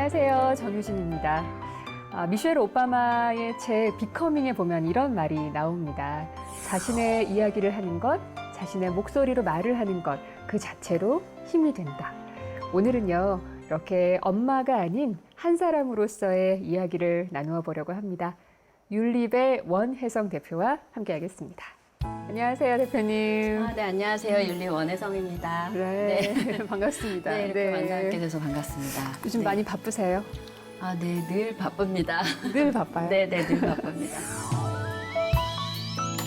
안녕하세요. 정유진입니다. 미셸 오바마의 책 비커밍에 보면 이런 말이 나옵니다. 자신의 이야기를 하는 것, 자신의 목소리로 말을 하는 것, 그 자체로 힘이 된다. 오늘은요, 이렇게 엄마가 아닌 한 사람으로서의 이야기를 나누어 보려고 합니다. 율립의 원혜성 대표와 함께하겠습니다. 안녕하세요, 대표님. 네, 안녕하세요. 율립 원혜성입니다. 네, 반갑습니다. 네, 이렇게 만나뵙게 돼서 반갑습니다. 요즘 많이 바쁘세요? 네, 늘 바쁩니다. 늘 바빠요? 네, 늘 바쁩니다.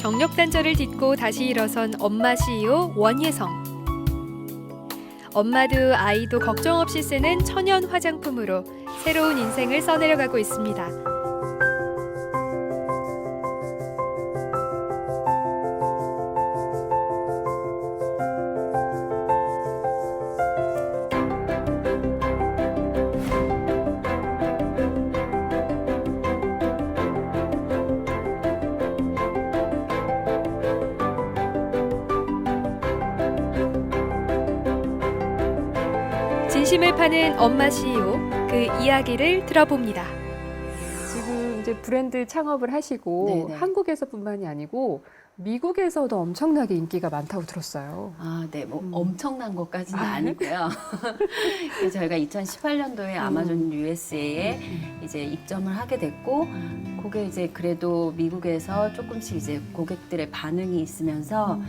경력 단절을 딛고 다시 일어선 엄마 CEO 원혜성. 엄마도 아이도 걱정 없이 쓰는 천연 화장품으로 새로운 인생을 써내려가고 있습니다. 진심을 파는 엄마 CEO, 그 이야기를 들어봅니다. 지금 이제 브랜드 창업을 하시고 네네. 한국에서뿐만이 아니고 미국에서도 엄청나게 인기가 많다고 들었어요. 네, 엄청난 것까지는 아니고요. 저희가 2018년도에 아마존 USA에 이제 입점을 하게 됐고, 그게 이제 그래도 미국에서 조금씩 이제 고객들의 반응이 있으면서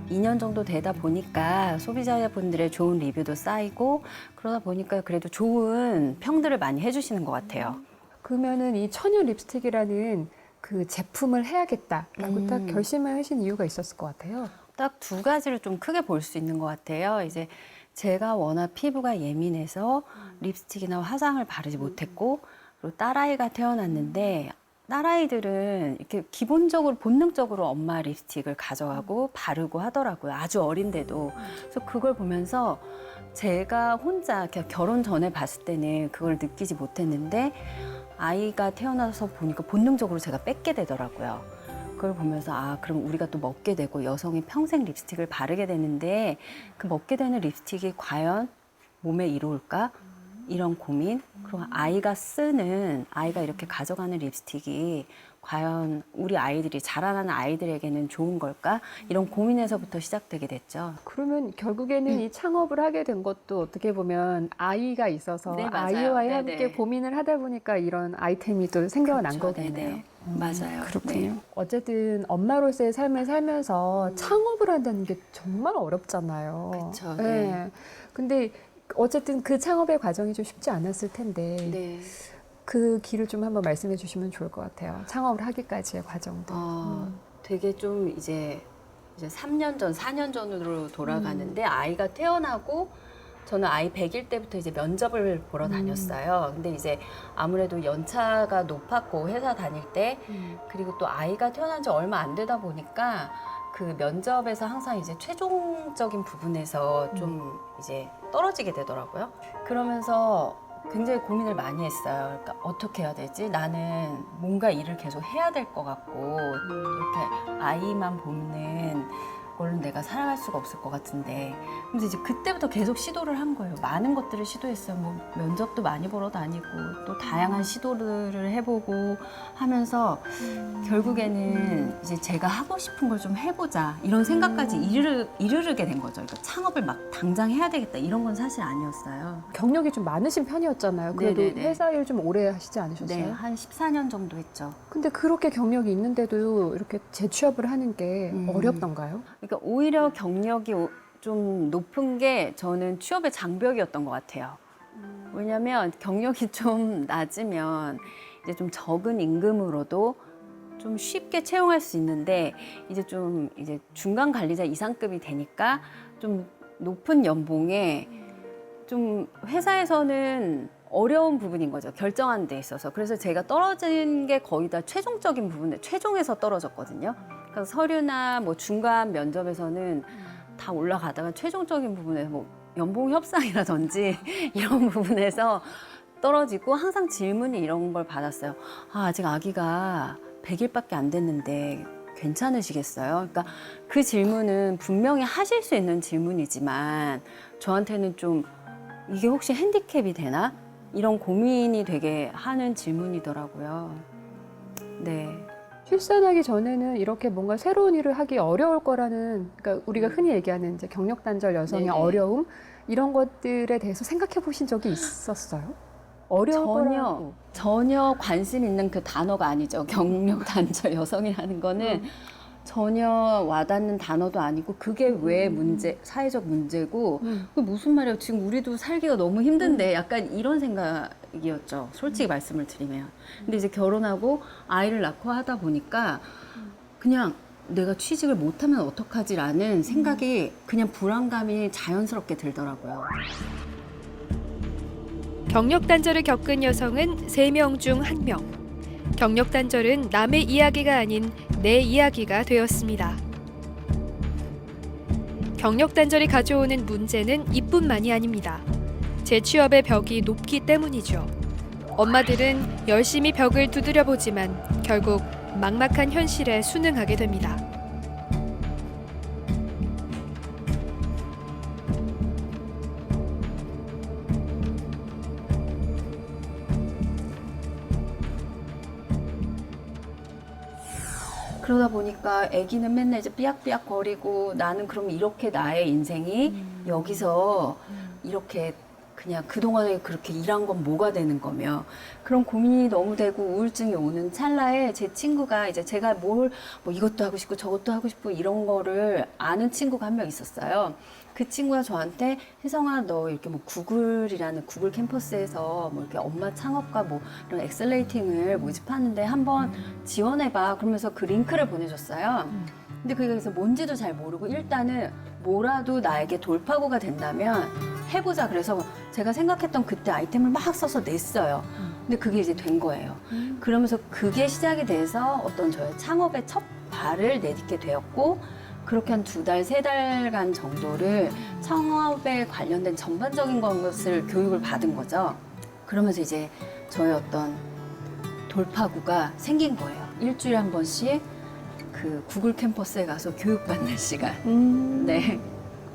2년 정도 되다 보니까 소비자분들의 좋은 리뷰도 쌓이고, 그러다 보니까 그래도 좋은 평들을 많이 해주시는 것 같아요. 그러면은 이 천연 립스틱이라는 그 제품을 해야겠다라고 딱 결심을 하신 이유가 있었을 것 같아요. 딱 두 가지를 좀 크게 볼 수 있는 것 같아요. 이제 제가 워낙 피부가 예민해서 립스틱이나 화장을 바르지 못했고, 그리고 딸아이가 태어났는데, 딸아이들은 이렇게 기본적으로 본능적으로 엄마 립스틱을 가져가고 바르고 하더라고요. 아주 어린데도. 그래서 그걸 보면서 제가 혼자 결혼 전에 봤을 때는 그걸 느끼지 못했는데, 아이가 태어나서 보니까 본능적으로 제가 뺏게 되더라고요. 그걸 보면서 그럼 우리가 또 먹게 되고 여성이 평생 립스틱을 바르게 되는데 그 먹게 되는 립스틱이 과연 몸에 이로울까? 이런 고민. 그리고 아이가 이렇게 가져가는 립스틱이 과연 우리 아이들이 자라나는 아이들에게는 좋은 걸까? 이런 고민에서부터 시작되게 됐죠. 그러면 결국에는 이 창업을 하게 된 것도 어떻게 보면 아이가 있어서 네, 맞아요. 아이와 네네. 함께 고민을 하다 보니까 이런 아이템이 또 생겨난 그렇죠. 거겠네요. 네네. 맞아요. 그렇군요. 네. 어쨌든 엄마로서의 삶을 살면서 창업을 한다는 게 정말 어렵잖아요. 그쵸, 네. 네. 근데 어쨌든 그 창업의 과정이 좀 쉽지 않았을 텐데 네. 그 길을 좀 한번 말씀해 주시면 좋을 것 같아요. 창업을 하기까지의 과정도. 되게 좀 이제 3년 전, 4년 전으로 돌아가는데 아이가 태어나고 저는 아이 100일 때부터 이제 면접을 보러 다녔어요. 근데 이제 아무래도 연차가 높았고 회사 다닐 때 그리고 또 아이가 태어난 지 얼마 안 되다 보니까 그 면접에서 항상 이제 최종적인 부분에서 좀 이제 떨어지게 되더라고요. 그러면서 굉장히 고민을 많이 했어요. 그러니까 어떻게 해야 되지? 나는 뭔가 일을 계속 해야 될 것 같고 이렇게 아이만 보는 걸로 내가 살아갈 수가 없을 것 같은데. 그래서 이제 그때부터 계속 시도를 한 거예요. 많은 것들을 시도했어요. 뭐 면접도 많이 보러 다니고 또 다양한 시도를 해보고 하면서 결국에는 이제 제가 하고 싶은 걸 좀 해보자 이런 생각까지 이르게 된 거죠. 그러니까 창업을 막 당장 해야 되겠다 이런 건 사실 아니었어요. 경력이 좀 많으신 편이었잖아요. 그래도 네네네. 회사 일 좀 오래 하시지 않으셨어요? 네, 한 14년 정도 했죠. 근데 그렇게 경력이 있는데도 이렇게 재취업을 하는 게 어렵던가요? 그러니까 오히려 경력이 좀 높은 게 저는 취업의 장벽이었던 것 같아요. 왜냐하면 경력이 좀 낮으면 이제 좀 적은 임금으로도 좀 쉽게 채용할 수 있는데 이제 중간 관리자 이상급이 되니까 좀 높은 연봉에 좀 회사에서는 어려운 부분인 거죠. 결정하는 데 있어서. 그래서 제가 떨어진 게 거의 다 최종적인 부분에 최종에서 떨어졌거든요. 그래서 서류나 뭐 중간 면접에서는 다 올라가다가 최종적인 부분에서 뭐 연봉 협상이라든지 이런 부분에서 떨어지고 항상 질문이 이런 걸 받았어요. 아직 아기가 100일밖에 안 됐는데 괜찮으시겠어요? 그러니까 그 질문은 분명히 하실 수 있는 질문이지만 저한테는 좀 이게 혹시 핸디캡이 되나? 이런 고민이 되게 하는 질문이더라고요. 네. 출산하기 전에는 이렇게 뭔가 새로운 일을 하기 어려울 거라는, 그러니까 우리가 흔히 얘기하는 이제 경력 단절 여성의 네네. 어려움 이런 것들에 대해서 생각해 보신 적이 있었어요? 어려울 거라고. 전혀 관심 있는 그 단어가 아니죠. 경력 단절 여성이라는 거는 전혀 와닿는 단어도 아니고 그게 왜 사회적 문제고 그게 무슨 말이에요. 지금 우리도 살기가 너무 힘든데 약간 이런 생각이었죠. 솔직히 말씀을 드리면. 근데 이제 결혼하고 아이를 낳고 하다 보니까 그냥 내가 취직을 못하면 어떡하지라는 생각이 그냥 불안감이 자연스럽게 들더라고요. 경력 단절을 겪은 여성은 3명 중 1명. 경력 단절은 남의 이야기가 아닌 내 이야기가 되었습니다. 경력 단절이 가져오는 문제는 이뿐만이 아닙니다. 재취업의 벽이 높기 때문이죠. 엄마들은 열심히 벽을 두드려 보지만 결국 막막한 현실에 순응하게 됩니다. 그러다 보니까 아기는 맨날 이제 삐약삐약 거리고 나는 그럼 이렇게 나의 인생이 여기서 이렇게 그냥 그동안에 그렇게 일한 건 뭐가 되는 거며 그런 고민이 너무 되고 우울증이 오는 찰나에 제 친구가 이제 제가 뭐 이것도 하고 싶고 저것도 하고 싶고 이런 거를 아는 친구가 한 명 있었어요. 그 친구가 저한테 혜성아 너 이렇게 뭐 구글이라는 구글 캠퍼스에서 뭐 이렇게 엄마 창업과 뭐 이런 엑셀레이팅을 모집하는데 한번 지원해봐 그러면서 그 링크를 보내줬어요. 근데 그게 그래서 뭔지도 잘 모르고 일단은 뭐라도 나에게 돌파구가 된다면 해보자. 그래서 제가 생각했던 그때 아이템을 막 써서 냈어요. 근데 그게 이제 된 거예요. 그러면서 그게 시작이 돼서 어떤 저의 창업의 첫 발을 내딛게 되었고 그렇게 한 2달, 3달간 정도를 창업에 관련된 전반적인 것을 교육을 받은 거죠. 그러면서 이제 저의 어떤 돌파구가 생긴 거예요. 일주일에 한 번씩 그 구글 캠퍼스에 가서 교육받는 시간. 네.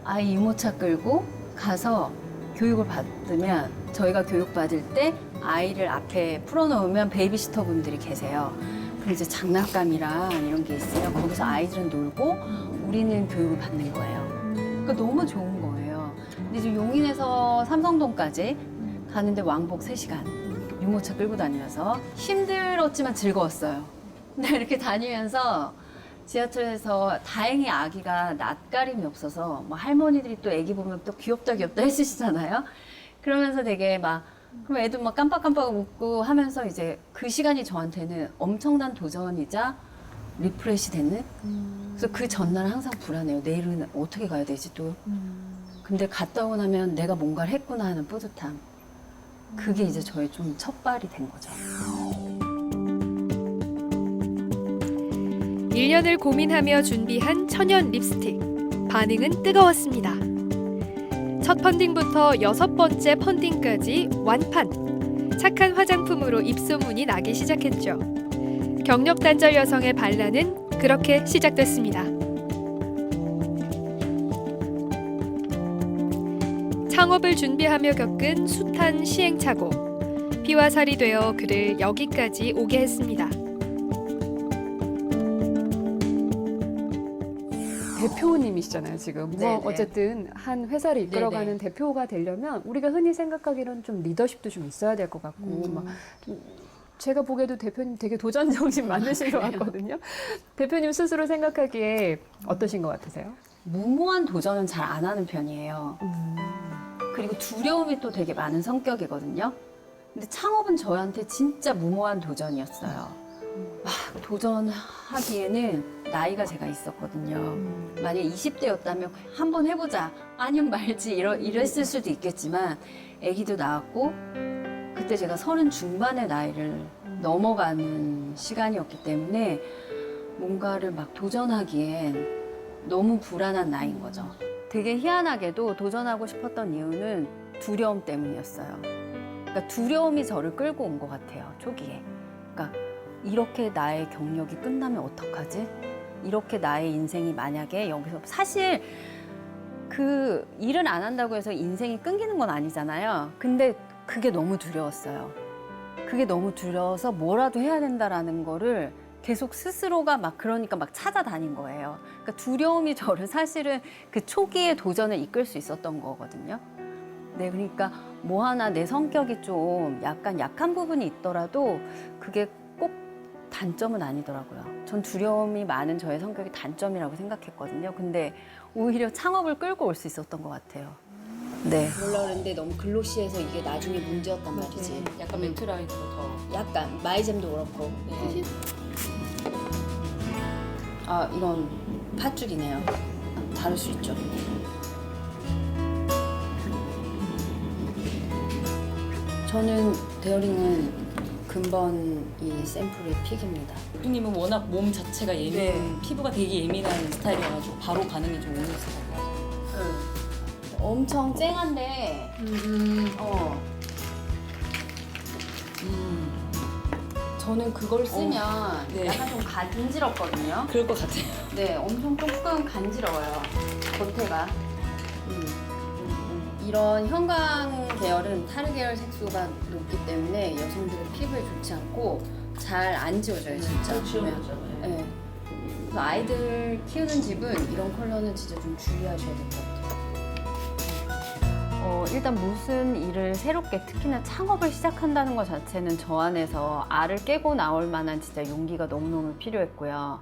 아이 유모차 끌고 가서 교육을 받으면 저희가 교육받을 때 아이를 앞에 풀어놓으면 베이비시터 분들이 계세요. 그럼 이제 장난감이랑 이런 게 있으면 거기서 아이들은 놀고 우리는 교육을 받는 거예요. 그러니까 너무 좋은 거예요. 근데 이제 용인에서 삼성동까지 가는데 왕복 3시간 유모차 끌고 다니면서 힘들었지만 즐거웠어요. 근데 이렇게 다니면서 지하철에서 다행히 아기가 낯가림이 없어서 뭐 할머니들이 또 아기 보면 또 귀엽다 귀엽다 해주시잖아요. 그러면서 되게 막 그럼 애도 막 깜빡깜빡 웃고 하면서 이제 그 시간이 저한테는 엄청난 도전이자 리프레시 되는. 그래서 그 전날 항상 불안해요. 내일은 어떻게 가야 되지 또. 근데 갔다 오고 나면 내가 뭔가를 했구나 하는 뿌듯함. 그게 이제 저의 좀 첫발이 된 거죠. 1년을 고민하며 준비한 천연 립스틱. 반응은 뜨거웠습니다. 첫 펀딩부터 6번째 펀딩까지 완판. 착한 화장품으로 입소문이 나기 시작했죠. 경력 단절 여성의 반란은 그렇게 시작됐습니다. 창업을 준비하며 겪은 숱한 시행착오. 피와 살이 되어 그를 여기까지 오게 했습니다. 대표님이시잖아요, 지금. 뭐 네네. 어쨌든 한 회사를 이끌어가는 네네. 대표가 되려면 우리가 흔히 생각하기로는 좀 리더십도 좀 있어야 될 것 같고 막 제가 보기에도 대표님 되게 도전 정신 많으신 것 같거든요. 대표님 스스로 생각하기에 어떠신 것 같으세요? 무모한 도전은 잘 안 하는 편이에요. 그리고 두려움이 또 되게 많은 성격이거든요. 근데 창업은 저한테 진짜 무모한 도전이었어요. 막 도전하기에는 나이가 제가 있었거든요. 만약에 20대였다면 한번 해보자. 아니면 말지 이랬을 수도 있겠지만 아기도 낳았고 그때 제가 30 중반의 나이를 넘어가는 시간이었기 때문에 뭔가를 막 도전하기엔 너무 불안한 나이인 거죠. 되게 희한하게도 도전하고 싶었던 이유는 두려움 때문이었어요. 그러니까 두려움이 저를 끌고 온 것 같아요, 초기에. 그러니까 이렇게 나의 경력이 끝나면 어떡하지? 이렇게 나의 인생이 만약에 여기서 사실 그 일은 안 한다고 해서 인생이 끊기는 건 아니잖아요. 근데 그게 너무 두려웠어요. 그게 너무 두려워서 뭐라도 해야 된다라는 거를 계속 스스로가 막 그러니까 막 찾아다닌 거예요. 그러니까 두려움이 저를 사실은 그 초기의 도전을 이끌 수 있었던 거거든요. 네, 그러니까 뭐 하나 내 성격이 좀 약간 약한 부분이 있더라도 그게 꼭 단점은 아니더라고요. 전 두려움이 많은 저의 성격이 단점이라고 생각했거든요. 근데 오히려 창업을 끌고 올 수 있었던 것 같아요. 네. 몰라 그랬는데 너무 글로시해서 이게 나중에 문제였단 말이지. 약간 매트라인으로 더. 약간 마이젬도 그렇고. 네. 아, 이건 팥죽이네요. 다를 수 있죠. 저는 데어링은 근본 이 샘플의 픽입니다. 대표님은 워낙 몸 자체가 네. 피부가 되게 예민한 스타일이어가지고 바로 반응이 좀 오는 스타일이에요. 엄청 쨍한데, 저는 그걸 쓰면 네. 약간 좀 간지럽거든요. 그럴 것 같아요. 네, 엄청 조금 간지러워요. 겉에가. 이런 현강 계열은 타르 계열 색소가 높기 때문에 여성들의 피부에 좋지 않고 잘 안 지워져요, 진짜. 보면. 네. 그래서 아이들 키우는 집은 이런 컬러는 진짜 좀 주의하셔야 될 것 같아요. 일단 무슨 일을 새롭게 특히나 창업을 시작한다는 것 자체는 저 안에서 알을 깨고 나올 만한 진짜 용기가 너무너무 필요했고요.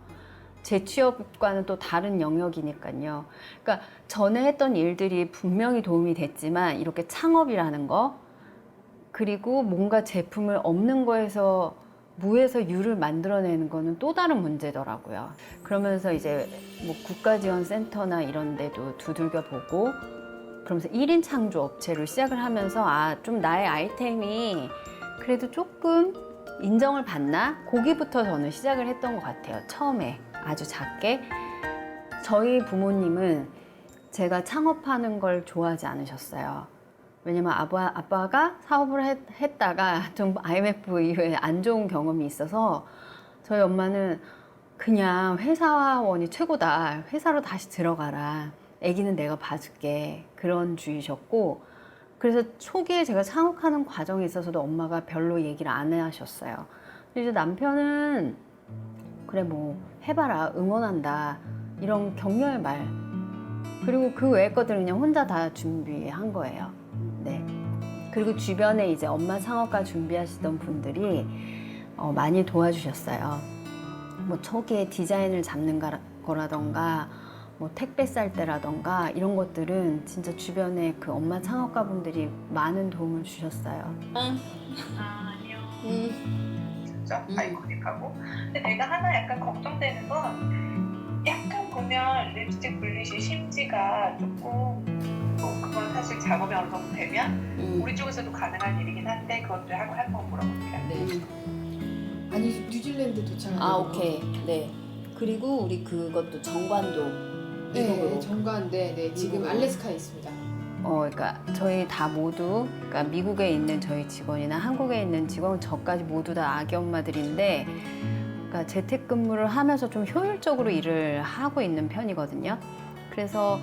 제 취업과는 또 다른 영역이니까요. 그러니까 전에 했던 일들이 분명히 도움이 됐지만 이렇게 창업이라는 거 그리고 뭔가 제품을 없는 거에서 무에서 유를 만들어내는 거는 또 다른 문제더라고요. 그러면서 이제 뭐 국가지원센터나 이런 데도 두들겨 보고 그러면서 1인 창조 업체를 시작을 하면서 좀 나의 아이템이 그래도 조금 인정을 받나? 거기부터 저는 시작을 했던 것 같아요. 처음에 아주 작게. 저희 부모님은 제가 창업하는 걸 좋아하지 않으셨어요. 왜냐면 아빠가 사업을 했다가 좀 IMF 이후에 안 좋은 경험이 있어서 저희 엄마는 그냥 회사원이 최고다. 회사로 다시 들어가라. 아기는 내가 봐줄게. 그런 주의셨고 그래서 초기에 제가 창업하는 과정에 있어서도 엄마가 별로 얘기를 안 하셨어요. 근데 이제 남편은 그래 뭐 해봐라 응원한다 이런 격려의 말 그리고 그 외의 것들은 그냥 혼자 다 준비한 거예요. 네. 그리고 주변에 이제 엄마 창업가 준비하시던 분들이 많이 도와주셨어요. 뭐 초기에 디자인을 잡는 거라던가 뭐 택배 쌀 때라던가 이런 것들은 진짜 주변에 그 엄마 창업가 분들이 많은 도움을 주셨어요. 진짜 아이코닉하고. 근데 내가 하나 약간 걱정되는 건 약간 보면 립스틱 블리쉬 심지가 조금 뭐 그건 사실 작업이 어느 정도 되면 우리 쪽에서도 가능한 일이긴 한데 그것도 한번 물어볼게요. 네. 아니 뉴질랜드 도착한 아 오케이. 네. 그리고 우리 그것도 정관도 네, 미국으로. 정가인데 네, 지금 미국으로. 알래스카에 있습니다. 그러니까 저희 다 모두, 그러니까 미국에 있는 저희 직원이나 한국에 있는 직원, 저까지 모두 다 아기 엄마들인데, 그러니까 재택근무를 하면서 좀 효율적으로 일을 하고 있는 편이거든요. 그래서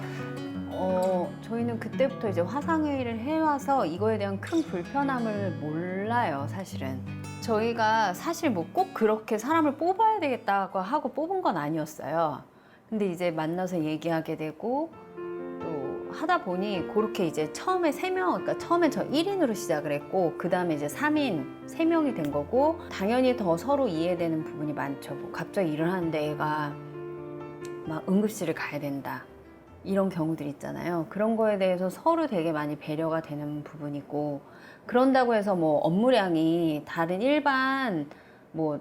저희는 그때부터 이제 화상회의를 해와서 이거에 대한 큰 불편함을 몰라요, 사실은. 저희가 사실 뭐 꼭 그렇게 사람을 뽑아야 되겠다고 하고 뽑은 건 아니었어요. 근데 이제 만나서 얘기하게 되고 또 하다 보니 그렇게 이제 처음에 3명, 그러니까 처음에 저 1인으로 시작을 했고 그 다음에 이제 3인, 3명이 된 거고 당연히 더 서로 이해되는 부분이 많죠. 뭐 갑자기 일을 하는데 애가 막 응급실을 가야 된다. 이런 경우들 있잖아요. 그런 거에 대해서 서로 되게 많이 배려가 되는 부분이고 그런다고 해서 뭐 업무량이 다른 일반 뭐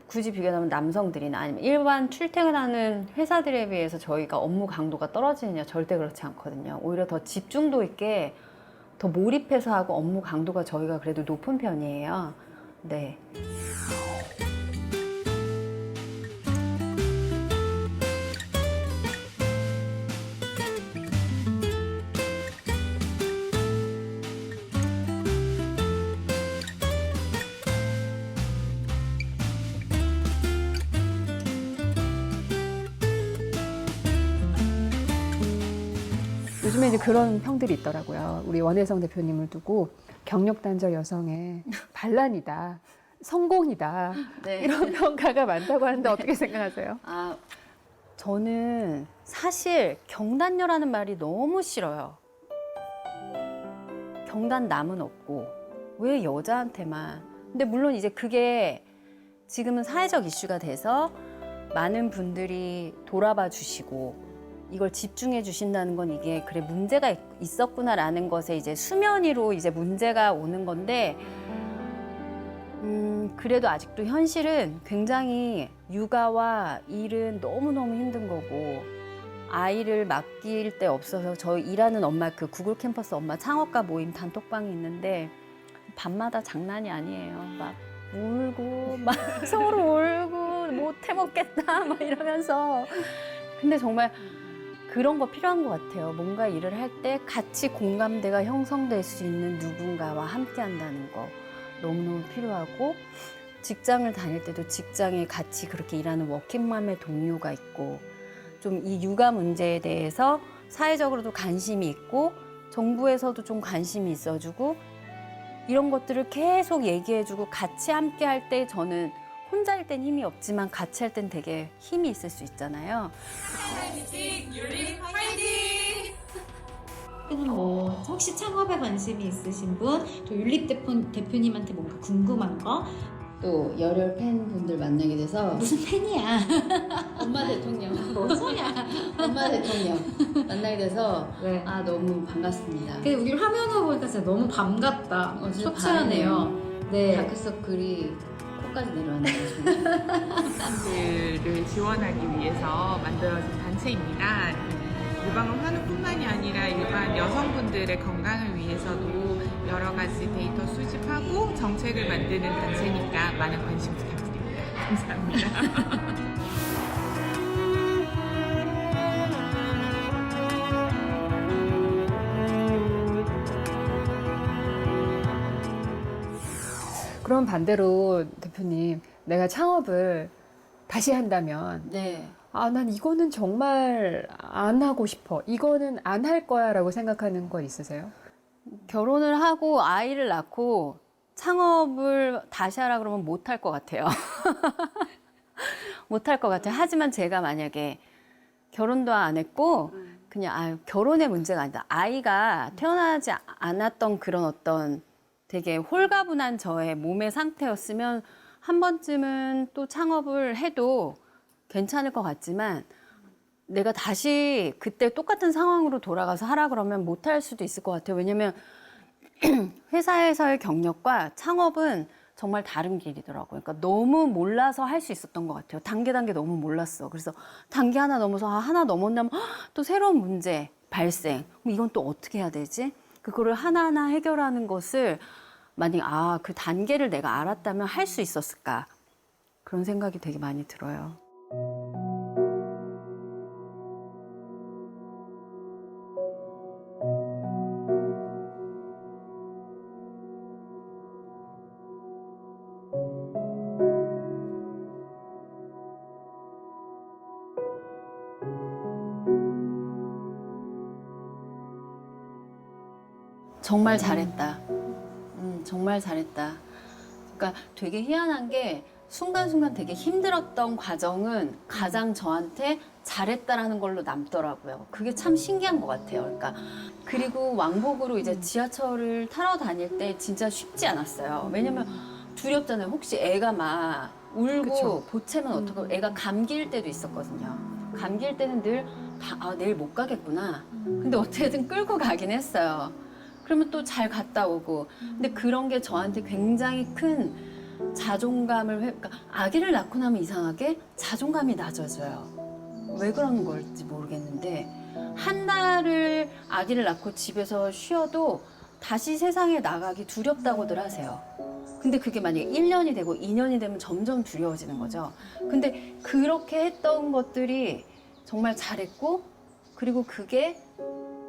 굳이 비교하면 남성들이나 아니면 일반 출퇴근하는 회사들에 비해서 저희가 업무 강도가 떨어지느냐 절대 그렇지 않거든요. 오히려 더 집중도 있게 더 몰입해서 하고 업무 강도가 저희가 그래도 높은 편이에요. 네. 요즘에 이제 그런 평들이 있더라고요. 우리 원혜성 대표님을 두고 경력단절 여성의 반란이다, 성공이다 네. 이런 평가가 많다고 하는데 어떻게 생각하세요? 아, 저는 사실 경단녀라는 말이 너무 싫어요. 경단 남은 없고 왜 여자한테만. 근데 물론 이제 그게 지금은 사회적 이슈가 돼서 많은 분들이 돌아봐 주시고 이걸 집중해 주신다는 건 이게 그래 문제가 있었구나라는 것에 이제 수면 위로 이제 문제가 오는 건데 그래도 아직도 현실은 굉장히 육아와 일은 너무너무 힘든 거고 아이를 맡길 데 없어서 저희 일하는 엄마 그 구글 캠퍼스 엄마 창업가 모임 단톡방이 있는데 밤마다 장난이 아니에요. 막 울고 막 서로 울고 못 해먹겠다 막 이러면서 근데 정말 그런 거 필요한 것 같아요. 뭔가 일을 할 때 같이 공감대가 형성될 수 있는 누군가와 함께 한다는 거 너무너무 필요하고 직장을 다닐 때도 직장에 같이 그렇게 일하는 워킹맘의 동료가 있고 좀 이 육아 문제에 대해서 사회적으로도 관심이 있고 정부에서도 좀 관심이 있어주고 이런 것들을 계속 얘기해주고 같이 함께 할 때 저는 혼자일 땐 힘이 없지만 같이 할 땐 되게 힘이 있을 수 있잖아요. 혹시 창업에 관심이 있으신 분, 또 율립 대표님한테 뭔가 궁금한 거, 또 열혈 팬분들 만나게 돼서 무슨 팬이야? 엄마 대통령, 뭔 소리야? 엄마 대통령 만나게 돼서 네. 아 너무 반갑습니다. 근데 우리 화면으로 보니까 진짜 너무 반갑다. 진짜 속죄하네요. 네. 다크서클이 코까지 내려왔네요. 들을 지원하기 위해서 만들어진 단체입니다. 유방암 환우뿐만이 아니라 일반 여성분들의 건강을 위해서도 여러 가지 데이터 수집하고 정책을 만드는 단체니까 많은 관심 부탁드립니다. 감사합니다. 그럼 반대로 대표님, 내가 창업을 다시 한다면 네. 아, 난 이거는 정말 안 하고 싶어. 이거는 안 할 거야 라고 생각하는 건 있으세요? 결혼을 하고 아이를 낳고 창업을 다시 하라 그러면 못 할 것 같아요. 못 할 것 같아요. 하지만 제가 만약에 결혼도 안 했고 그냥 결혼의 문제가 아니다. 아이가 태어나지 않았던 그런 어떤 되게 홀가분한 저의 몸의 상태였으면 한 번쯤은 또 창업을 해도 괜찮을 것 같지만 내가 다시 그때 똑같은 상황으로 돌아가서 하라 그러면 못할 수도 있을 것 같아요. 왜냐면 회사에서의 경력과 창업은 정말 다른 길이더라고요. 그러니까 너무 몰라서 할 수 있었던 것 같아요. 단계 너무 몰랐어. 그래서 단계 하나 넘어서 하나 넘었냐면 또 새로운 문제 발생. 그럼 이건 또 어떻게 해야 되지? 그거를 하나하나 해결하는 것을 만약 그 단계를 내가 알았다면 할 수 있었을까? 그런 생각이 되게 많이 들어요. 정말 잘했다. 정말 잘했다. 그러니까 되게 희한한 게 순간순간 되게 힘들었던 과정은 가장 저한테 잘했다라는 걸로 남더라고요. 그게 참 신기한 것 같아요. 그러니까 그리고 왕복으로 이제 지하철을 타러 다닐 때 진짜 쉽지 않았어요. 왜냐면 두렵잖아요. 혹시 애가 막 울고 그쵸. 보채면 어떡하고 애가 감기일 때도 있었거든요. 감기일 때는 늘 내일 못 가겠구나. 근데 어떻게든 끌고 가긴 했어요. 그러면 또 잘 갔다 오고. 근데 그런 게 저한테 굉장히 큰 자존감을 그러니까 아기를 낳고 나면 이상하게 자존감이 낮아져요. 왜 그런 걸지 모르겠는데 한 달을 아기를 낳고 집에서 쉬어도 다시 세상에 나가기 두렵다고들 하세요. 근데 그게 만약에 1년이 되고 2년이 되면 점점 두려워지는 거죠. 근데 그렇게 했던 것들이 정말 잘했고 그리고 그게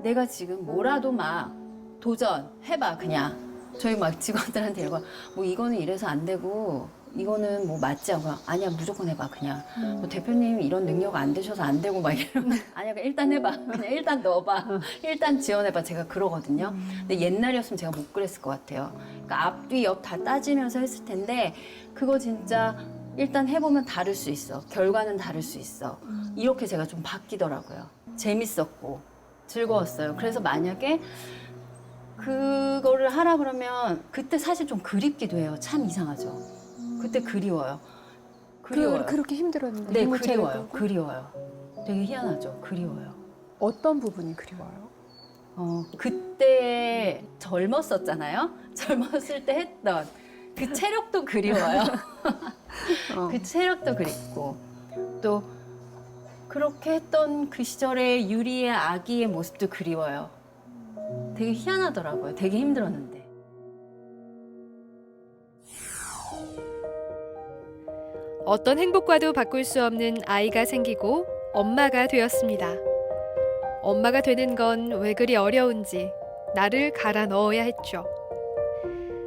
내가 지금 뭐라도 막 도전해봐 그냥 저희 막 직원들한테 이거 뭐 이거는 이래서 안 되고 이거는 뭐 맞지 않고 아니야 무조건 해봐 그냥 뭐 대표님 이런 능력 안 되셔서 안 되고 막 이러면 아니야 그냥 일단 해봐 그냥 일단 넣어봐 일단 지원해봐 제가 그러거든요. 근데 옛날이었으면 제가 못 그랬을 것 같아요. 그러니까 앞뒤 옆 다 따지면서 했을 텐데 그거 진짜 일단 해보면 다를 수 있어. 결과는 다를 수 있어. 이렇게 제가 좀 바뀌더라고요. 재밌었고 즐거웠어요. 그래서 만약에 그거를 하라 그러면 그때 사실 좀 그립기도 해요. 참 이상하죠. 그때 그리워요. 그리워요. 그렇게 힘들었는데. 네, 행복차를 그리워요. 보고? 그리워요. 되게 희한하죠. 그리워요. 어떤 부분이 그리워요? 그때 젊었었잖아요. 젊었을 때 했던 그 체력도 그리워요. 그 체력도 그립고 또 그렇게 했던 그 시절의 유리의 아기의 모습도 그리워요. 되게 희한하더라고요. 되게 힘들었는데. 어떤 행복과도 바꿀 수 없는 아이가 생기고 엄마가 되었습니다. 엄마가 되는 건 왜 그리 어려운지 나를 갈아 넣어야 했죠.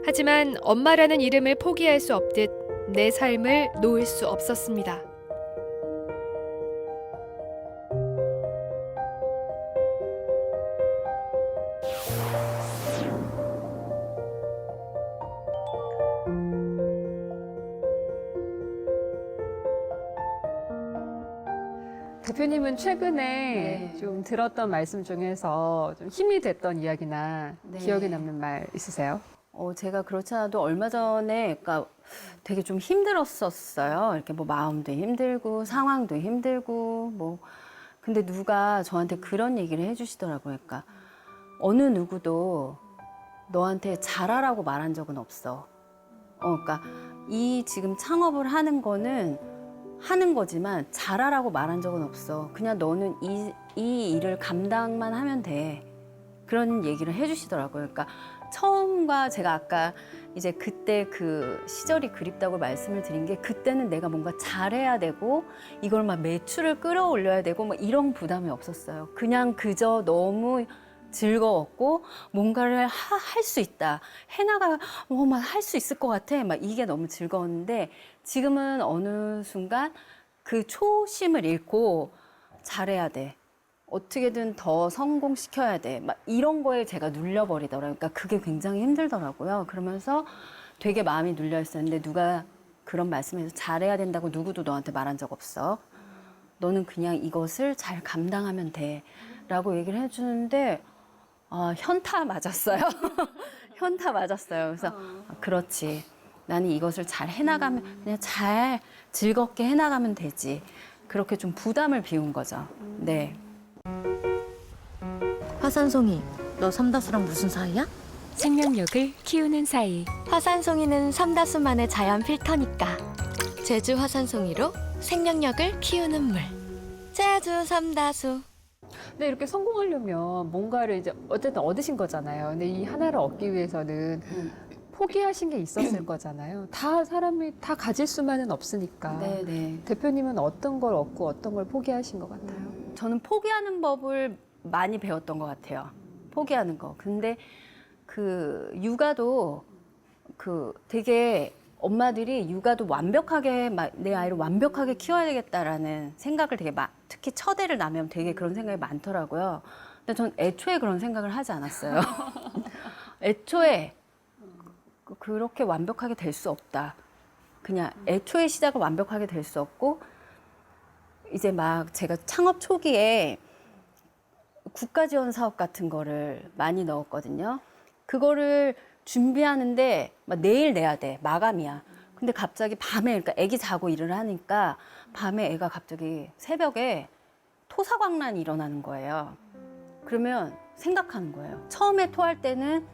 하지만 엄마라는 이름을 포기할 수 없듯 내 삶을 놓을 수 없었습니다. 대표님은 최근에 네. 좀 들었던 말씀 중에서 좀 힘이 됐던 이야기나 네. 기억에 남는 말 있으세요? 제가 그렇지 않아도 얼마 전에 그러니까 되게 좀 힘들었었어요. 이렇게 뭐 마음도 힘들고 상황도 힘들고 뭐 근데 누가 저한테 그런 얘기를 해주시더라고요. 그러니까 어느 누구도 너한테 잘하라고 말한 적은 없어. 그러니까 이 지금 창업을 하는 거는 하는 거지만 잘하라고 말한 적은 없어. 그냥 너는 이 일을 감당만 하면 돼. 그런 얘기를 해주시더라고요. 그러니까 처음과 제가 아까 이제 그때 그 시절이 그립다고 말씀을 드린 게 그때는 내가 뭔가 잘해야 되고 이걸 막 매출을 끌어올려야 되고 뭐 이런 부담이 없었어요. 그냥 그저 너무 즐거웠고 뭔가를 할 수 있다. 해나가 막 할 수 있을 것 같아. 막 이게 너무 즐거웠는데 지금은 어느 순간 그 초심을 잃고 잘해야 돼. 어떻게든 더 성공시켜야 돼. 막 이런 거에 제가 눌려버리더라고요. 그러니까 그게 굉장히 힘들더라고요. 그러면서 되게 마음이 눌려 있었는데 누가 그런 말씀해서 잘해야 된다고 누구도 너한테 말한 적 없어. 너는 그냥 이것을 잘 감당하면 돼. 라고 얘기를 해주는데 현타 맞았어요. 현타 맞았어요. 그래서 그렇지. 나는 이것을 잘 해나가면 그냥 잘 즐겁게 해나가면 되지. 그렇게 좀 부담을 비운 거죠. 네. 화산송이, 너 삼다수랑 무슨 사이야? 생명력을 키우는 사이. 화산송이는 삼다수만의 자연 필터니까. 제주 화산송이로 생명력을 키우는 물. 제주 삼다수. 근데 이렇게 성공하려면 뭔가를 이제 어쨌든 얻으신 거잖아요. 근데 이 하나를 얻기 위해서는 포기하신 게 있었을 거잖아요. 다 사람이 다 가질 수만은 없으니까. 네네. 대표님은 어떤 걸 얻고 어떤 걸 포기하신 것 같아요? 저는 포기하는 법을 많이 배웠던 것 같아요. 포기하는 거. 근데 그 육아도 그 되게 엄마들이 육아도 완벽하게 내 아이를 완벽하게 키워야 되겠다라는 생각을 되게 특히 첫 애를 낳으면 되게 그런 생각이 많더라고요. 근데 전 애초에 그런 생각을 하지 않았어요. 애초에 그렇게 완벽하게 될 수 없다. 그냥 애초에 시작을 완벽하게 될 수 없고 이제 막 제가 창업 초기에 국가 지원 사업 같은 거를 많이 넣었거든요. 그거를 준비하는데 막 내일 내야 돼. 마감이야. 근데 갑자기 밤에 그러니까 애기 자고 일을 하니까 밤에 애가 갑자기 새벽에 토사광란이 일어나는 거예요. 그러면 생각하는 거예요. 처음에 토할 때는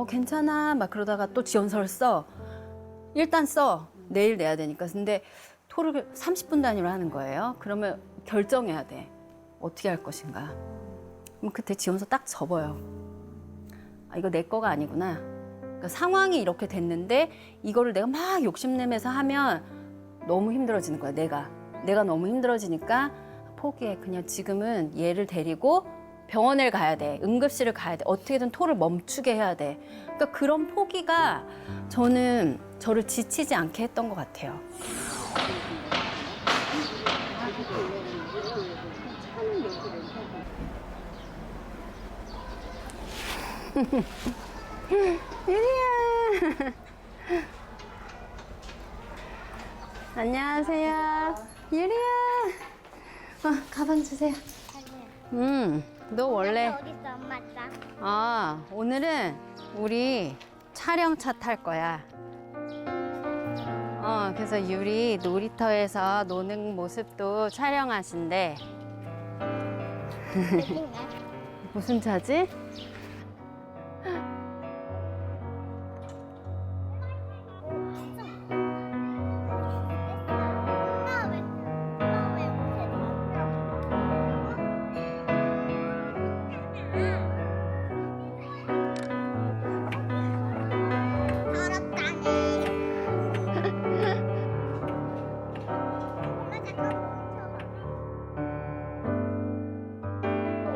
괜찮아 막 그러다가 또 지원서를 써. 일단 써. 내일 내야 되니까. 근데 토를 30분 단위로 하는 거예요. 그러면 결정해야 돼. 어떻게 할 것인가. 그럼 그때 지원서 딱 접어요. 이거 내 거가 아니구나. 그러니까 상황이 이렇게 됐는데 이거를 내가 막 욕심내면서 하면 너무 힘들어지는 거야. 내가 너무 힘들어지니까 포기해. 그냥 지금은 얘를 데리고 병원을 가야 돼. 응급실을 가야 돼. 어떻게든 토를 멈추게 해야 돼. 그러니까 그런 포기가 저는 저를 지치지 않게 했던 것 같아요. 유리야. 안녕하세요. 유리야. 가방 주세요. 너 원래 어디 있어, 엄마 차? 오늘은 우리 촬영차 탈 거야. 그래서 유리 놀이터에서 노는 모습도 촬영하신대. 무슨 차지?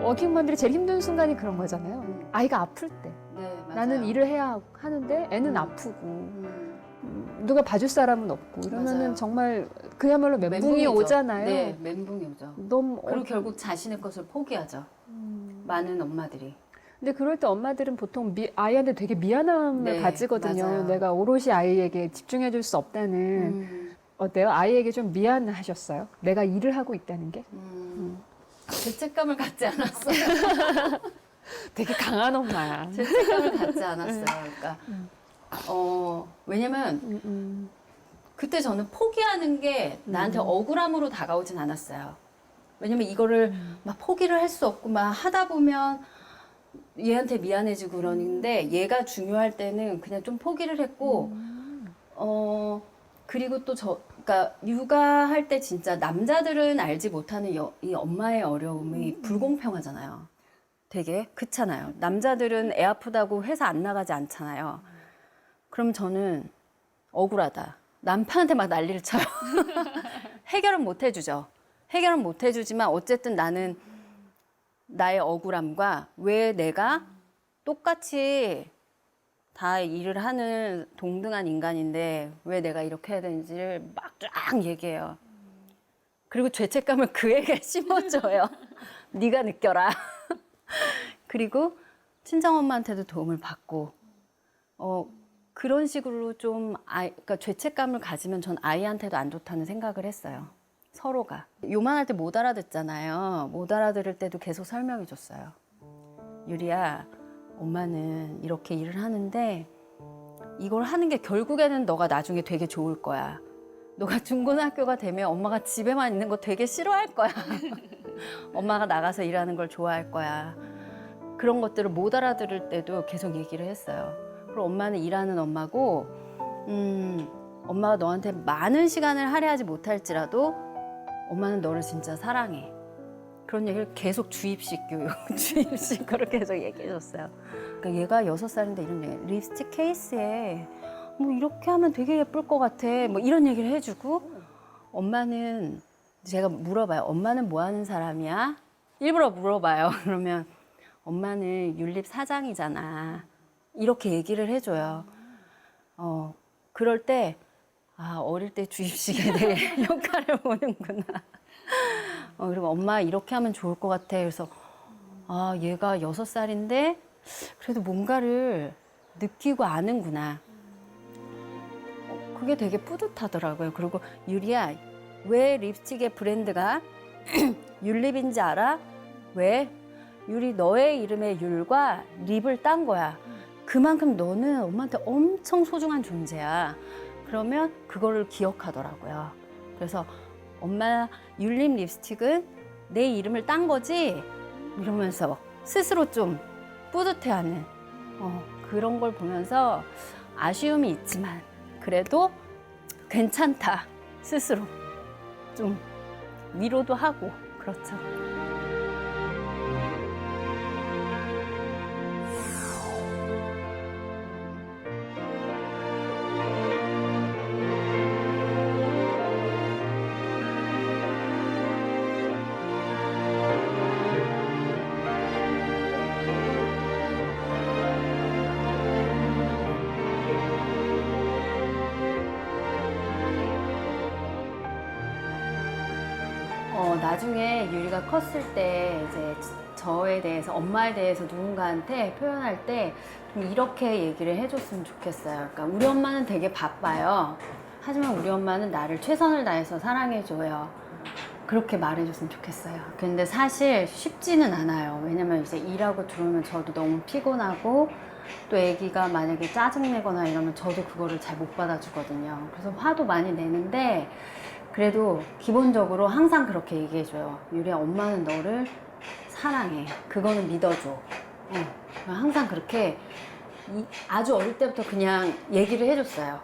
워킹맘들이 제일 힘든 순간이 그런 거잖아요. 아이가 아플 때. 네, 맞아요. 나는 일을 해야 하는데 애는 아프고 누가 봐줄 사람은 없고 이러면은 맞아요. 정말 그야말로 멘붕이 멘붕이죠. 오잖아요. 네, 멘붕이 오죠. 너무 그리고 결국 자신의 것을 포기하죠. 많은 엄마들이. 근데 그럴 때 엄마들은 보통 아이한테 되게 미안함을 네, 가지거든요. 맞아요. 내가 오롯이 아이에게 집중해줄 수 없다는. 어때요? 아이에게 좀 미안하셨어요? 내가 일을 하고 있다는 게? 죄책감을 갖지 않았어요. 되게 강한 엄마야. 죄책감을 갖지 않았어요. 그러니까 왜냐면 그때 저는 포기하는 게 나한테 억울함으로 다가오진 않았어요. 왜냐면 이거를 막 포기를 할 수 없고 막 하다 보면 얘한테 미안해지고 그러는데 얘가 중요할 때는 그냥 좀 포기를 했고 그리고 또 그러니까 육아할 때 진짜 남자들은 알지 못하는 이 엄마의 어려움이 불공평하잖아요. 되게 그렇잖아요. 남자들은 애 아프다고 회사 안 나가지 않잖아요. 그럼 저는 억울하다. 남편한테 막 난리를 쳐요. 해결은 못 해주죠. 해결은 못 해주지만 어쨌든 나는 나의 억울함과 왜 내가 똑같이 다 일을 하는 동등한 인간인데 왜 내가 이렇게 해야 되는지를 막 쫙 얘기해요. 그리고 죄책감을 그에게 심어줘요. 네가 느껴라. 그리고 친정엄마한테도 도움을 받고 그런 식으로 좀 그러니까 죄책감을 가지면 전 아이한테도 안 좋다는 생각을 했어요. 서로가. 요만할 때 못 알아듣잖아요. 못 알아들을 때도 계속 설명해 줬어요. 유리야, 엄마는 이렇게 일을 하는데 이걸 하는 게 결국에는 너가 나중에 되게 좋을 거야. 너가 중고등학교가 되면 엄마가 집에만 있는 거 되게 싫어할 거야. 엄마가 나가서 일하는 걸 좋아할 거야. 그런 것들을 못 알아들을 때도 계속 얘기를 했어요. 그리고 엄마는 일하는 엄마고 엄마가 너한테 많은 시간을 할애하지 못할지라도 엄마는 너를 진짜 사랑해. 그런 얘기를 계속 주입식 교육, 주입식으로 계속 얘기해줬어요. 그러니까 얘가 6살인데 이런 얘기, 립스틱 케이스에 뭐 이렇게 하면 되게 예쁠 것 같아. 뭐 이런 얘기를 해주고 엄마는 제가 물어봐요. 엄마는 뭐 하는 사람이야? 일부러 물어봐요. 그러면 엄마는 율립 사장이잖아. 이렇게 얘기를 해줘요. 그럴 때 어릴 때 주입식에 대해 효과를 보는구나. 그리고 엄마 이렇게 하면 좋을 것 같아. 그래서 얘가 6살인데 그래도 뭔가를 느끼고 아는구나. 그게 되게 뿌듯하더라고요. 그리고 유리야, 왜 립스틱의 브랜드가 율립인지 알아? 왜? 유리, 너의 이름의 율과 립을 딴 거야. 그만큼 너는 엄마한테 엄청 소중한 존재야. 그러면 그거를 기억하더라고요. 그래서 엄마 율립 립스틱은 내 이름을 딴 거지? 이러면서 스스로 좀 뿌듯해하는 그런 걸 보면서 아쉬움이 있지만 그래도 괜찮다. 스스로 좀 위로도 하고 그렇죠. 나중에 유리가 컸을 때 이제 저에 대해서, 엄마에 대해서 누군가한테 표현할 때 좀 이렇게 얘기를 해줬으면 좋겠어요. 그러니까 우리 엄마는 되게 바빠요. 하지만 우리 엄마는 나를 최선을 다해서 사랑해줘요. 그렇게 말해줬으면 좋겠어요. 근데 사실 쉽지는 않아요. 왜냐면 이제 일하고 들어오면 저도 너무 피곤하고 또 아기가 만약에 짜증내거나 이러면 저도 그거를 잘 못 받아주거든요. 그래서 화도 많이 내는데 그래도 기본적으로 항상 그렇게 얘기해줘요. 유리야, 엄마는 너를 사랑해. 그거는 믿어줘. 항상 그렇게 아주 어릴 때부터 그냥 얘기를 해줬어요.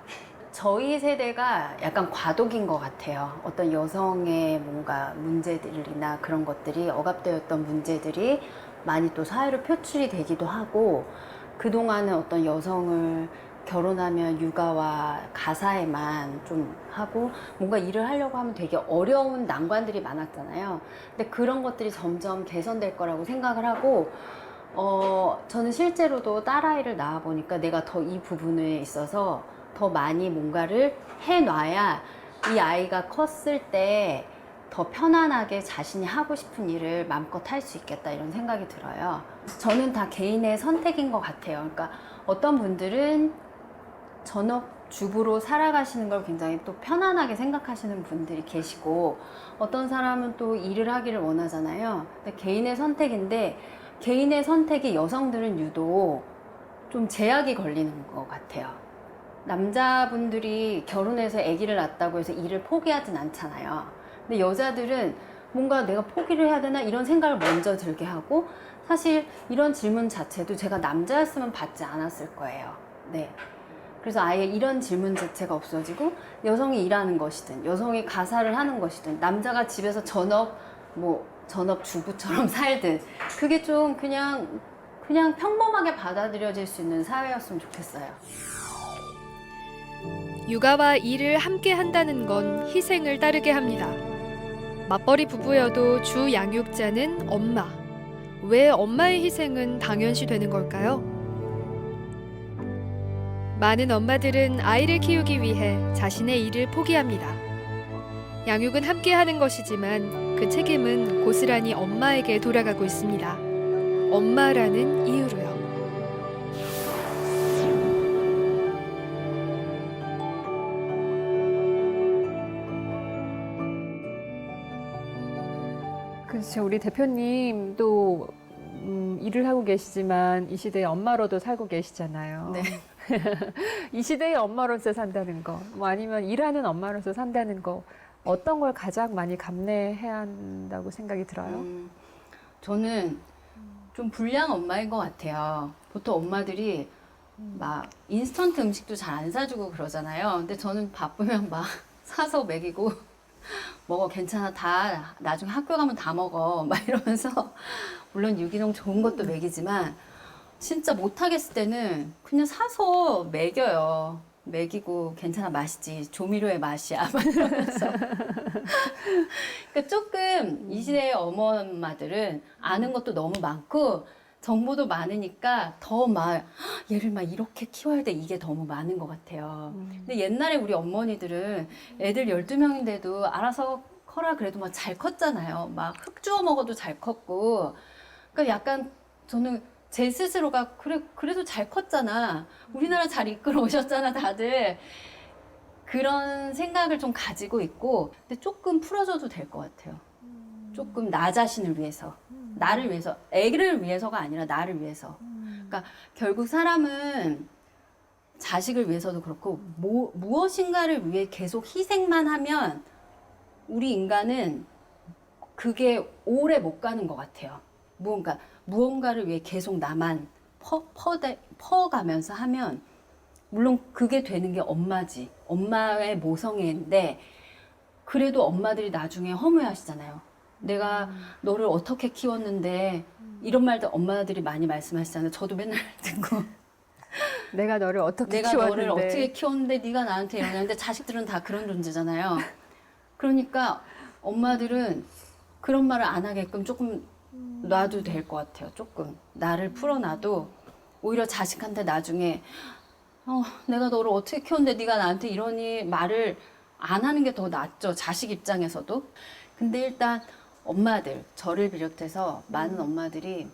저희 세대가 약간 과도기인 것 같아요. 어떤 여성의 뭔가 문제들이나 그런 것들이, 억압되었던 문제들이 많이 또 사회로 표출이 되기도 하고, 그동안은 어떤 여성을 결혼하면 육아와 가사에만 좀 하고 뭔가 일을 하려고 하면 되게 어려운 난관들이 많았잖아요. 근데 그런 것들이 점점 개선될 거라고 생각을 하고, 저는 실제로도 딸아이를 낳아 보니까 내가 더 이 부분에 있어서 더 많이 뭔가를 해놔야 이 아이가 컸을 때 더 편안하게 자신이 하고 싶은 일을 마음껏 할 수 있겠다, 이런 생각이 들어요. 저는 다 개인의 선택인 것 같아요. 그러니까 어떤 분들은 전업주부로 살아가시는 걸 굉장히 또 편안하게 생각하시는 분들이 계시고, 어떤 사람은 또 일을 하기를 원하잖아요. 근데 개인의 선택인데, 개인의 선택이 여성들은 유독 좀 제약이 걸리는 것 같아요. 남자분들이 결혼해서 아기를 낳았다고 해서 일을 포기하진 않잖아요. 근데 여자들은 뭔가 내가 포기를 해야 되나 이런 생각을 먼저 들게 하고, 사실 이런 질문 자체도 제가 남자였으면 받지 않았을 거예요. 네. 그래서 아예 이런 질문 자체가 없어지고, 여성이 일하는 것이든 여성이 가사를 하는 것이든 남자가 집에서 전업 주부처럼 살든 그게 좀 그냥 평범하게 받아들여질 수 있는 사회였으면 좋겠어요. 육아와 일을 함께 한다는 건 희생을 따르게 합니다. 맞벌이 부부여도 주 양육자는 엄마. 왜 엄마의 희생은 당연시 되는 걸까요? 많은 엄마들은 아이를 키우기 위해 자신의 일을 포기합니다. 양육은 함께 하는 것이지만 그 책임은 고스란히 엄마에게 돌아가고 있습니다. 엄마라는 이유로요. 그렇죠. 우리 대표님도 일을 하고 계시지만 이 시대의 엄마로도 살고 계시잖아요. 네. 이 시대의 엄마로서 산다는 거, 뭐 아니면 일하는 엄마로서 산다는 거, 어떤 걸 가장 많이 감내해야 한다고 생각이 들어요? 저는 좀 불량 엄마인 것 같아요. 보통 엄마들이 막 인스턴트 음식도 잘 안 사주고 그러잖아요. 근데 저는 바쁘면 막 사서 먹이고, 먹어, 괜찮아, 다 나중에 학교 가면 다 먹어, 막 이러면서, 물론 유기농 좋은 것도 먹이지만 진짜 못하겠을 때는 그냥 사서 먹여요. 먹이고, 괜찮아, 맛있지, 조미료의 맛이야, 막 이러면서. 그러니까 조금 이 시대의 엄마들은 아는 것도 너무 많고 정보도 많으니까 더 막 얘를 막 이렇게 키워야 돼, 이게 너무 많은 것 같아요. 근데 옛날에 우리 어머니들은 애들 12명인데도 알아서 커라 그래도 막 잘 컸잖아요. 막 흙 주워 먹어도 잘 컸고. 그러니까 약간 저는 제 스스로가 그래도 잘 컸잖아. 우리나라 잘 이끌어 오셨잖아, 다들. 그런 생각을 좀 가지고 있고, 근데 조금 풀어줘도 될 것 같아요. 조금 나 자신을 위해서. 나를 위해서, 애를 위해서가 아니라 나를 위해서. 그러니까 결국 사람은 자식을 위해서도 그렇고 무엇인가를 위해 계속 희생만 하면 우리 인간은 그게 오래 못 가는 것 같아요. 무언가를 위해 계속 나만 퍼가면서 하면, 물론 그게 되는 게 엄마지, 엄마의 모성애인데, 그래도 엄마들이 나중에 허무해하시잖아요. 내가 너를 어떻게 키웠는데, 이런 말도 엄마들이 많이 말씀하시잖아요. 저도 맨날 듣고. 내가 너를 어떻게 내가 키웠는데. 너를 어떻게 키웠는데 네가 나한테 이러는데, 자식들은 다 그런 존재잖아요. 그러니까 엄마들은 그런 말을 안 하게끔 조금 놔도 될 것 같아요. 조금 나를 풀어놔도 오히려 자식한테 나중에 내가 너를 어떻게 키웠는데 네가 나한테 이러니 말을 안 하는 게 더 낫죠. 자식 입장에서도. 근데 일단 엄마들, 저를 비롯해서 많은 엄마들이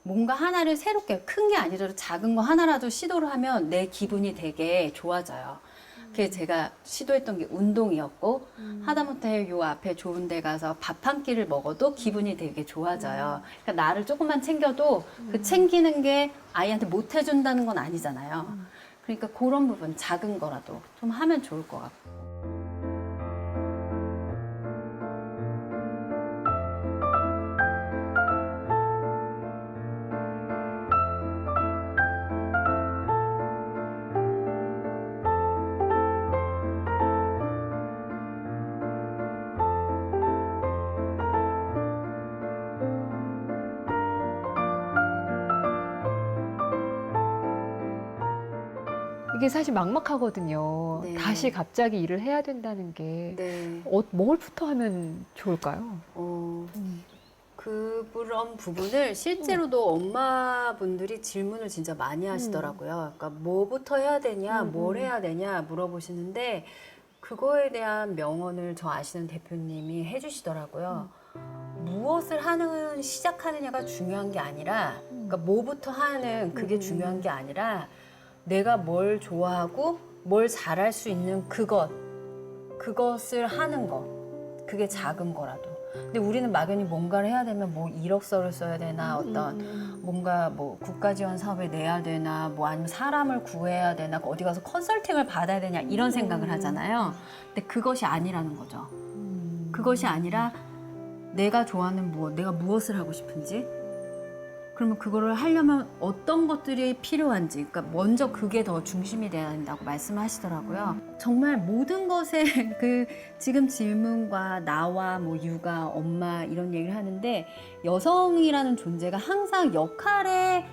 뭔가 하나를 새롭게, 큰 게 아니더라도 작은 거 하나라도 시도를 하면 내 기분이 되게 좋아져요. 그게 제가 시도했던 게 운동이었고, 하다못해 요 앞에 좋은 데 가서 밥 한 끼를 먹어도 기분이 되게 좋아져요. 그러니까 나를 조금만 챙겨도 그 챙기는 게 아이한테 못 해준다는 건 아니잖아요. 그러니까 그런 부분, 작은 거라도 좀 하면 좋을 것 같고. 이게 사실 막막하거든요. 네. 다시 갑자기 일을 해야 된다는 게 네. 뭘부터 하면 좋을까요? 그런 부분을 실제로도 엄마분들이 질문을 진짜 많이 하시더라고요. 그러니까 뭐부터 해야 되냐, 뭘 해야 되냐 물어보시는데 그거에 대한 명언을 저 아시는 대표님이 해주시더라고요. 무엇을 시작하느냐가 중요한 게 아니라, 그러니까 뭐부터 하는 그게 중요한 게 아니라 내가 뭘 좋아하고 뭘 잘할 수 있는 그것을 하는 것. 그게 작은 거라도. 근데 우리는 막연히 뭔가를 해야 되면 뭐 이력서를 써야 되나, 어떤 뭔가 뭐 국가 지원 사업에 내야 되나, 뭐 아니면 사람을 구해야 되나, 어디 가서 컨설팅을 받아야 되냐 이런 생각을 하잖아요. 근데 그것이 아니라는 거죠. 그것이 아니라 내가 좋아하는 내가 무엇을 하고 싶은지, 그러면 그거를 하려면 어떤 것들이 필요한지, 그러니까 먼저 그게 더 중심이 돼야 된다고 말씀하시더라고요. 정말 모든 것에 지금 질문과 나와 뭐 육아, 엄마 이런 얘기를 하는데 여성이라는 존재가 항상 역할에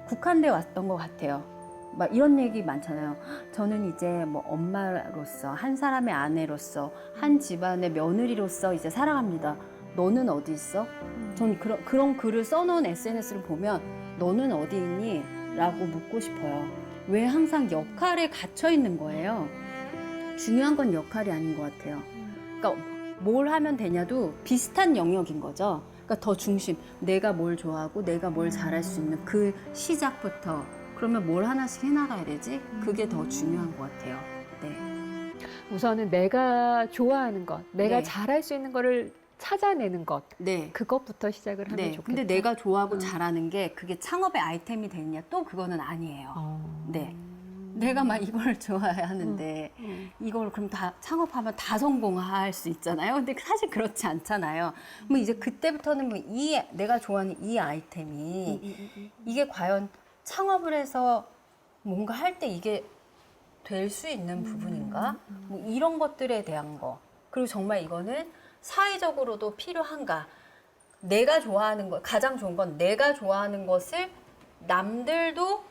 국한돼 왔던 것 같아요. 막 이런 얘기 많잖아요. 저는 이제 뭐 엄마로서, 한 사람의 아내로서, 한 집안의 며느리로서 이제 살아갑니다. 너는 어디 있어? 저는 그런 글을 써놓은 SNS를 보면 너는 어디 있니? 라고 묻고 싶어요. 왜 항상 역할에 갇혀 있는 거예요? 중요한 건 역할이 아닌 것 같아요. 그러니까 뭘 하면 되냐도 비슷한 영역인 거죠. 그러니까 더 중심, 내가 뭘 좋아하고 내가 뭘 잘할 수 있는 그 시작부터, 그러면 뭘 하나씩 해나가야 되지? 그게 더 중요한 것 같아요. 네. 우선은 내가 좋아하는 것, 내가 네. 잘할 수 있는 거를 찾아내는 것, 네. 그것부터 시작을 하면 네. 좋겠다. 근데 내가 좋아하고 잘하는 게 그게 창업의 아이템이 되느냐, 또 그거는 아니에요. 네. 내가 막 이걸 좋아하는데 이걸 그럼 다 창업하면 다 성공할 수 있잖아요. 근데 사실 그렇지 않잖아요. 뭐 이제 그때부터는 뭐 내가 좋아하는 이 아이템이 이게 과연 창업을 해서 뭔가 할 때 이게 될 수 있는 부분인가? 뭐 이런 것들에 대한 거. 그리고 정말 이거는 사회적으로도 필요한가? 내가 좋아하는 것, 가장 좋은 건 내가 좋아하는 것을 남들도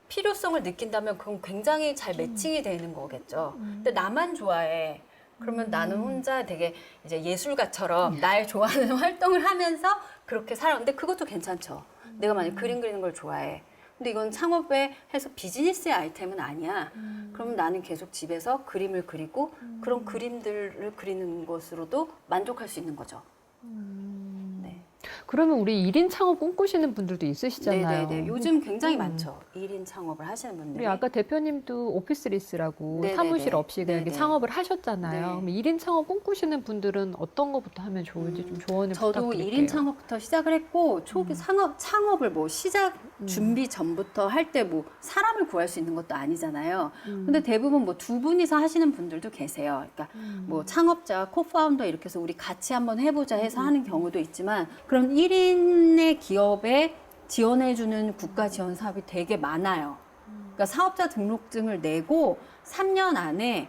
필요성을 느낀다면 그건 굉장히 잘 매칭이 되는 거겠죠. 근데 나만 좋아해. 그러면 나는 혼자 되게 이제 예술가처럼 나의 좋아하는 활동을 하면서 그렇게 살아. 근데 그것도 괜찮죠. 내가 만약 그림 그리는 걸 좋아해. 근데 이건 창업에 해서 비즈니스의 아이템은 아니야. 그러면 나는 계속 집에서 그림을 그리고 그런 그림들을 그리는 것으로도 만족할 수 있는 거죠. 네. 그러면 우리 1인 창업 꿈꾸시는 분들도 있으시잖아요. 네네네. 요즘 굉장히 많죠. 1인 창업을 하시는 분들이. 우리 아까 대표님도 오피스리스라고 네네네. 사무실 없이 그냥 이렇게 네네. 창업을 하셨잖아요. 네. 그럼 1인 창업 꿈꾸시는 분들은 어떤 것부터 하면 좋을지 좀 조언을 저도 부탁드릴게요. 1인 창업부터 시작을 했고 초기 창업을 뭐 시작 준비 전부터 할 때 뭐 사람을 구할 수 있는 것도 아니잖아요. 근데 대부분 뭐 두 분이서 하시는 분들도 계세요. 그러니까 뭐 창업자, 코파운더 이렇게 해서 우리 같이 한번 해보자 해서 하는 경우도 있지만 그런 1인의 기업에 지원해주는 국가 지원 사업이 되게 많아요. 그러니까 사업자 등록증을 내고 3년 안에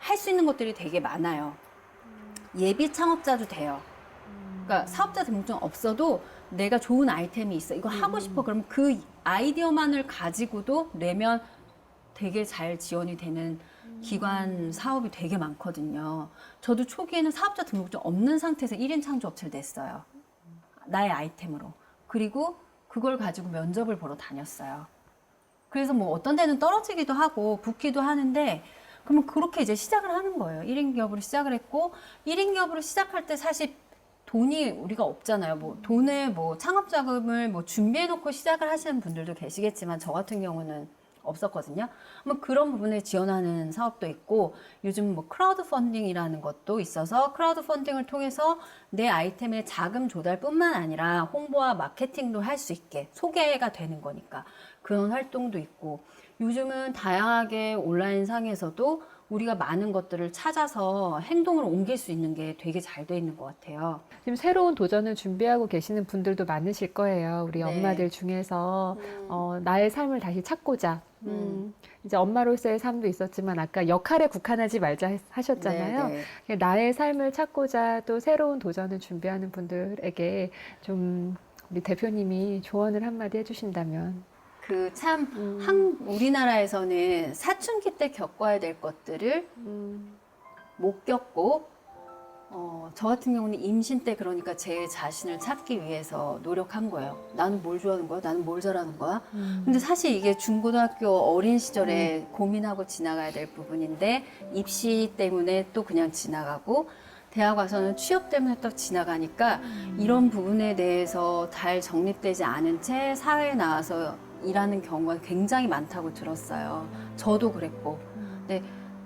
할 수 있는 것들이 되게 많아요. 예비 창업자도 돼요. 그러니까 사업자 등록증 없어도 내가 좋은 아이템이 있어. 이거 하고 싶어. 그러면 그 아이디어만을 가지고도 내면 되게 잘 지원이 되는 기관 사업이 되게 많거든요. 저도 초기에는 사업자 등록증 없는 상태에서 1인 창조업체를 냈어요. 나의 아이템으로. 그리고 그걸 가지고 면접을 보러 다녔어요. 그래서 뭐 어떤 데는 떨어지기도 하고 붙기도 하는데 그러면 그렇게 이제 시작을 하는 거예요. 1인 기업으로 시작을 했고 1인 기업으로 시작할 때 사실 돈이 우리가 없잖아요. 뭐 돈을 뭐 창업 자금을 뭐 준비해 놓고 시작을 하시는 분들도 계시겠지만 저 같은 경우는 없었거든요. 뭐 그런 부분을 지원하는 사업도 있고 요즘 뭐 크라우드 펀딩이라는 것도 있어서 크라우드 펀딩을 통해서 내 아이템의 자금 조달뿐만 아니라 홍보와 마케팅도 할 수 있게 소개가 되는 거니까 그런 활동도 있고 요즘은 다양하게 온라인 상에서도 우리가 많은 것들을 찾아서 행동을 옮길 수 있는 게 되게 잘 돼 있는 것 같아요. 지금 새로운 도전을 준비하고 계시는 분들도 많으실 거예요. 우리 네. 엄마들 중에서 나의 삶을 다시 찾고자. 이제 엄마로서의 삶도 있었지만 아까 역할에 국한하지 말자 하셨잖아요. 네. 나의 삶을 찾고자 또 새로운 도전을 준비하는 분들에게 좀 우리 대표님이 조언을 한마디 해주신다면. 그 참 우리나라에서는 사춘기 때 겪어야 될 것들을 못 겪고 저 같은 경우는 임신 때 그러니까 제 자신을 찾기 위해서 노력한 거예요. 나는 뭘 좋아하는 거야? 나는 뭘 잘하는 거야? 근데 사실 이게 중고등학교 어린 시절에 고민하고 지나가야 될 부분인데 입시 때문에 또 그냥 지나가고 대학 와서는 취업 때문에 또 지나가니까 이런 부분에 대해서 잘 정립되지 않은 채 사회에 나와서 일하는 경우가 굉장히 많다고 들었어요. 저도 그랬고. 근데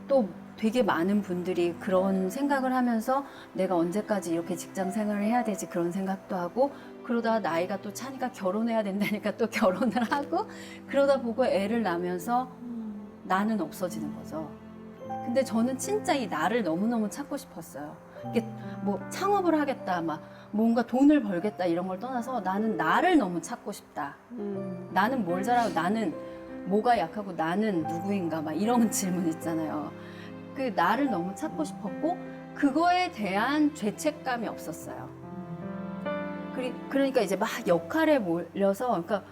또 되게 많은 분들이 그런 생각을 하면서 내가 언제까지 이렇게 직장 생활을 해야 되지 그런 생각도 하고 그러다 나이가 또 차니까 결혼해야 된다니까 또 결혼을 하고 그러다 보고 애를 낳으면서 나는 없어지는 거죠. 근데 저는 진짜 이 나를 너무너무 찾고 싶었어요. 이게 뭐 창업을 하겠다, 막 뭔가 돈을 벌겠다 이런 걸 떠나서 나는 나를 너무 찾고 싶다. 나는 뭘 잘하고 나는 뭐가 약하고 나는 누구인가 막 이런 질문 있잖아요. 그 나를 너무 찾고 싶었고 그거에 대한 죄책감이 없었어요. 그러니까 이제 막 역할에 몰려서 그러니까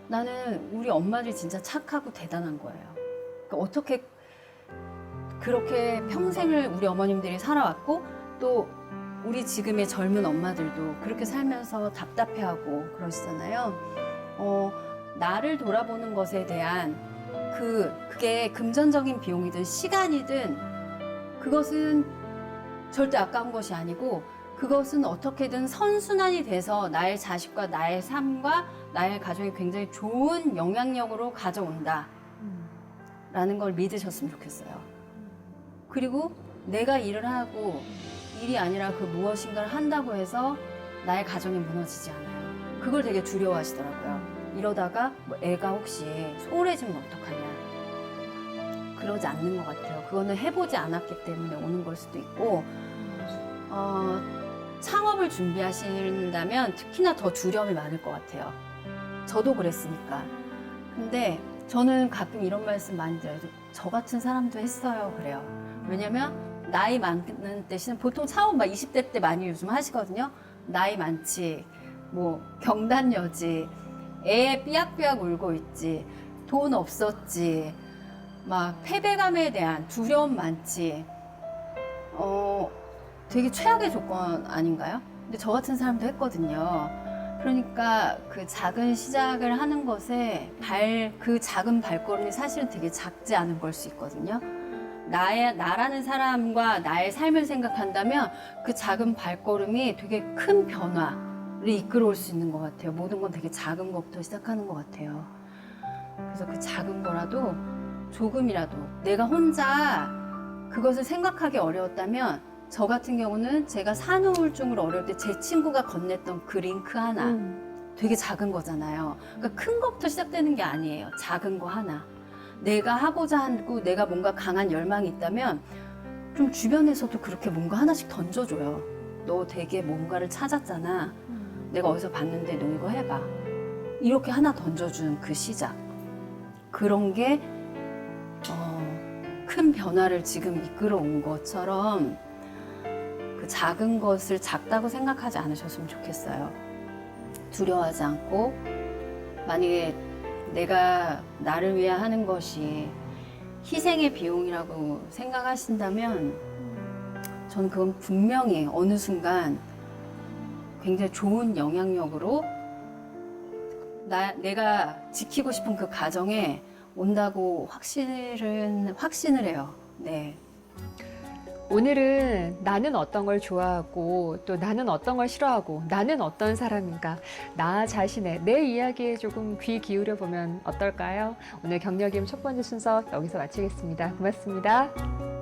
나는 우리 엄마들이 진짜 착하고 대단한 거예요. 그러니까 어떻게 그렇게 평생을 우리 어머님들이 살아왔고 또 우리 지금의 젊은 엄마들도 그렇게 살면서 답답해하고 그러시잖아요. 나를 돌아보는 것에 대한 그게 금전적인 비용이든 시간이든 그것은 절대 아까운 것이 아니고 그것은 어떻게든 선순환이 돼서 나의 자식과 나의 삶과 나의 가족이 굉장히 좋은 영향력으로 가져온다. 라는 걸 믿으셨으면 좋겠어요. 그리고 내가 일을 하고 일이 아니라 그 무엇인가를 한다고 해서 나의 가정이 무너지지 않아요. 그걸 되게 두려워하시더라고요. 이러다가 뭐 애가 혹시 소홀해지면 어떡하냐. 그러지 않는 것 같아요. 그거는 해보지 않았기 때문에 오는 걸 수도 있고 창업을 준비하신다면 특히나 더 두려움이 많을 것 같아요. 저도 그랬으니까. 근데 저는 가끔 이런 말씀 많이 드려요. 저 같은 사람도 했어요. 그래요. 왜냐면 나이 많은 대신 보통 창업 막 20대 때 많이 요즘 하시거든요. 나이 많지, 뭐 경단녀지, 애 삐약삐약 울고 있지, 돈 없었지, 막 패배감에 대한 두려움 많지. 되게 최악의 조건 아닌가요? 근데 저 같은 사람도 했거든요. 그러니까 그 작은 시작을 하는 것에 그 작은 발걸음이 사실은 되게 작지 않은 걸 수 있거든요. 나라는 사람과 나의 삶을 생각한다면 그 작은 발걸음이 되게 큰 변화를 이끌어올 수 있는 것 같아요. 모든 건 되게 작은 것부터 시작하는 것 같아요. 그래서 그 작은 거라도 조금이라도 내가 혼자 그것을 생각하기 어려웠다면 저 같은 경우는 제가 산후우울증으로 어려울 때 제 친구가 건넸던 그 링크 하나 되게 작은 거잖아요. 그러니까 큰 것부터 시작되는 게 아니에요. 작은 거 하나. 내가 하고자 하고 내가 뭔가 강한 열망이 있다면 좀 주변에서도 그렇게 뭔가 하나씩 던져줘요. 너 되게 뭔가를 찾았잖아. 내가 어디서 봤는데 너 이거 해봐. 이렇게 하나 던져주는 그 시작. 그런 게 큰 변화를 지금 이끌어온 것처럼 그 작은 것을 작다고 생각하지 않으셨으면 좋겠어요. 두려워하지 않고 만약에 내가 나를 위해 하는 것이 희생의 비용이라고 생각하신다면 저는 그건 분명히 어느 순간 굉장히 좋은 영향력으로 내가 지키고 싶은 그 가정에 온다고 확신을 해요. 네. 오늘은 나는 어떤 걸 좋아하고 또 나는 어떤 걸 싫어하고 나는 어떤 사람인가 나 자신의 내 이야기에 조금 귀 기울여 보면 어떨까요? 오늘 경력임 첫 번째 순서 여기서 마치겠습니다. 고맙습니다.